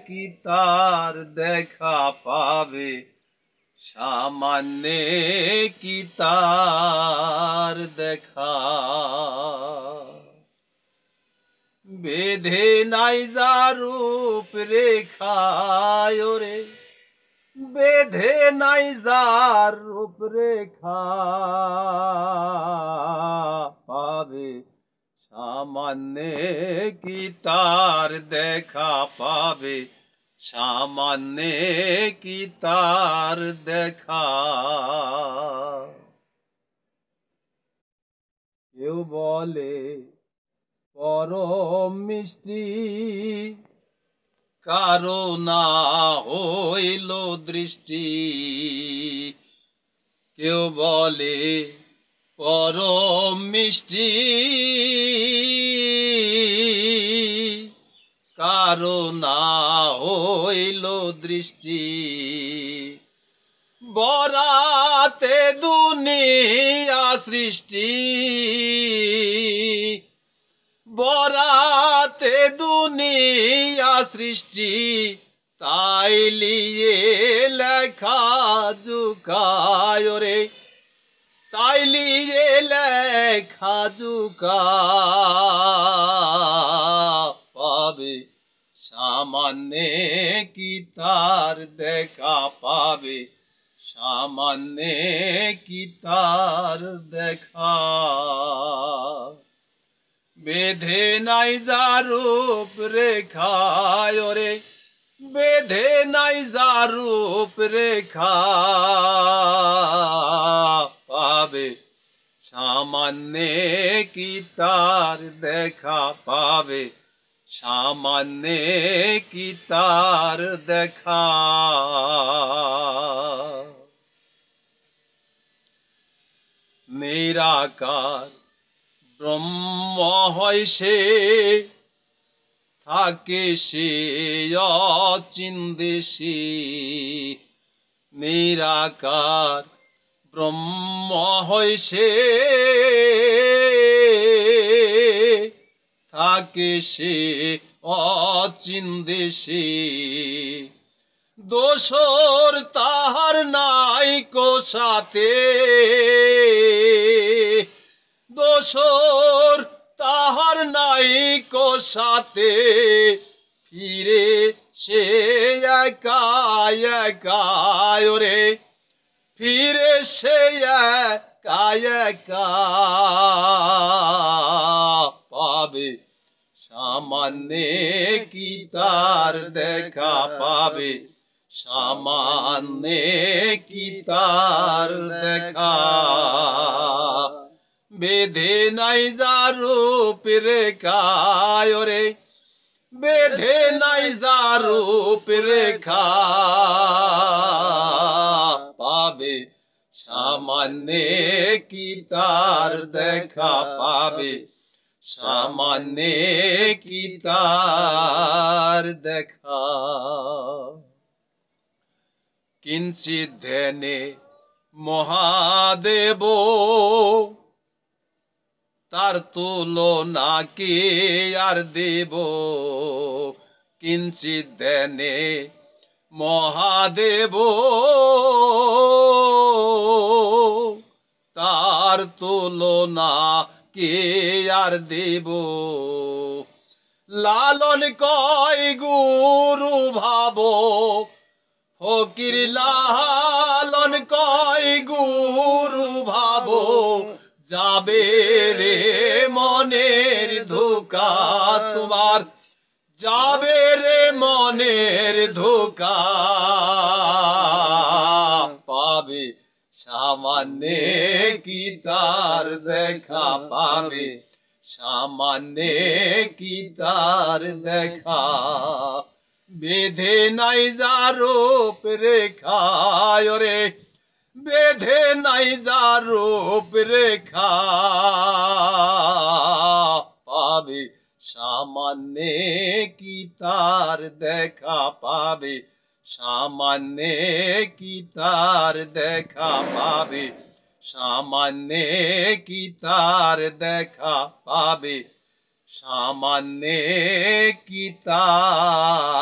কি তার দেখা পাবে সামান্যে কি তার দেখা বেঁধে নাই যা রূপ রেখায় রে বেঁধে নাই যার রূপ রেখা পাবে সামান্যে কি তার দেখা পাবে সামান্যে কি তার দেখা কেউ বলে পরম মিষ্টি কারো না হইল দৃষ্টি কেউ বলে পরম মিষ্টি কারো না হইল দৃষ্টি বরাতে দুনিয়া সৃষ্টি বরাতে দুনিয়া সৃষ্টি তাই লিয়ে লেখা জুকায় রে তাই লিয়ে লেখা জুকা পাবে সামান্যে কি তার দেখা পাবে সামান্যে কি তার দেখা বেঁধে নাই যা রূপ রেখায় রে বেঁধে নাই যা রূপ রেখা পাবে সামান্যে কি তার দেখা পাবে সামান্যে কি তার দেখা নিরাকার ব্রহ্ম হয় সে থাকে সে অচিন্দেশী নিরাকার ব্রহ্ম হয় সে থাকে সে অচিন্দেশী দোসর তাহার নাই কো সাথে দোসর তাহার নাই কো সাথে ফিরে সে একা একা রে ফিরে সে একা একা পাবে সামান্যে কি তার দেখা পাবে সামান্যে কি তার দেখা বেঁধে নাই যা রূপ রেখায় রে বেঁধে নাই যা রূপ রেখা পাবে সামান্যে কি তার দেখা পাবে সামান্যে কি তার দেখা কিঞ্চিৎ ধ্যানে মহাদেব তার তুলনা কে আর দেব কিঞ্চিৎ ধ্যানে মহাদেব তার তুলনা কে আর দেব লালন কয় গুরু ভাব ফকির লালন কয় গুরু ভাব যাবে রে মনের ধোকা তোমার যাবে রে মনের ধোকা পাবে সামান্যে কি তার দেখা পাবে সামান্যে কি তার দেখা বেঁধে নাই যা রূপ রেখায় রে বেঁধে নাই যা রূপ রেখা পাবে সামান্যে কি তার দেখা পাবে সামান্যে কি তার দেখা পাবে সামান্যে কি তার দেখা পাবে সামান্যে কি তার